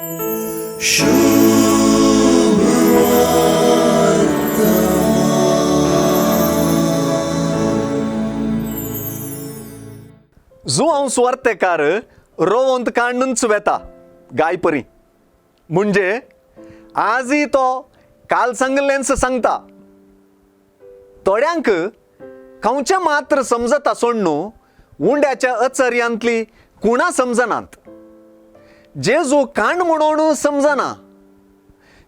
जो हांव सुवार्थेकार रोवंत काडूनच वेता गायपरी म्हणजे आजय तो काल सांगलेंच सांगता. थोड्यांक खंयचें मात्र समजता सोड न्हू उंड्याच्या अचर्यांतली कुणां समजनात. जेजू कांड म्हणून समजना,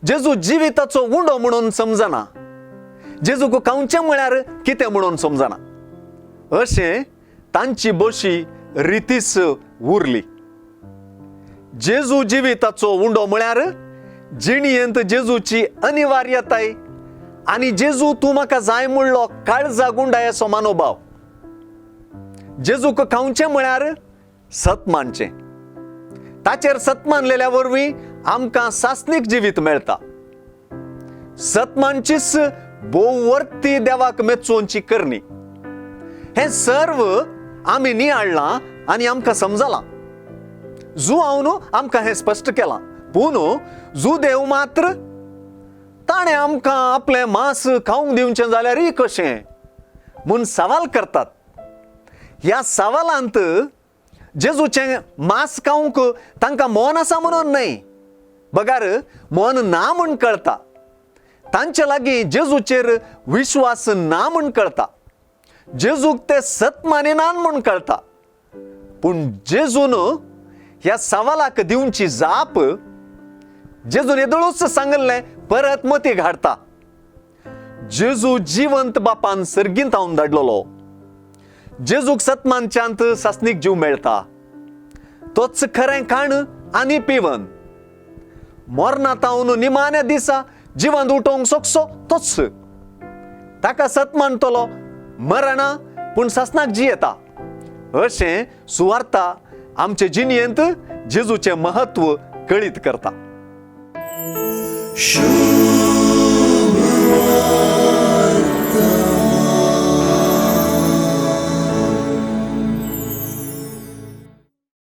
जेजू जिविताचो उंडो म्हणून समजना, जेजूक खंयचें म्हळ्यार कितें म्हणून समजना. अशें तांची बशी रितीस उरली. जेजू जिविताचो उंडो म्हळ्यार जिणयेंत जेजूची अनिवार्यताय आनी जेजू तूं म्हाका जाय म्हणलो काळजाक गुंडायचो मनोभाव. जेजूक खंयचें म्हळ्यार सत मानचें. ताचेर सत मानलेल्या वरवीं आमकां सासणीक जिवीत मेळटा. सत मानचीच भोववर्ती देवाक मेच्चोवची करणी. हें सर्व आमी नियाळ्ळां आनी आमकां समजलां. जू हांव न्हू आमकां हें स्पश्ट केलां. पूण जू देव मात्र ताणें आमकां आपलें मांस खावंक दिवचें जाल्यारय कशें म्हूण सवाल करतात. ह्या सवालांत जेजूचें मांस खावंक तांकां मोन आसा म्हणून न्हय, बगार मोन ना म्हूण कळटा. तांचे लागीं जेजूचेर विश्वास ना म्हूण कळटा. जेजूक ते सत मानिनात म्हूण कळटा. पूण जेजून ह्या सवालाक दिवची जाप जेजून येदळूच सांगलें परत मती घाडटा. जेजू जिवंत बापान सर्गींत हांवन धाडलेलो. जेजूक सतमानच्यांत सासणीक जीव मेळटा. तोच खरें खाण आनी पिवन. मरणांत हांवन निमाण्या दिसा जिवंत उठोवंक सोकसो तोच. ताका सत मानतलो मरणा पूण सासणाक जियेता. अशें सुवार्ता आमचे जिणयेंत जेजूचें महत्व कळीत करता.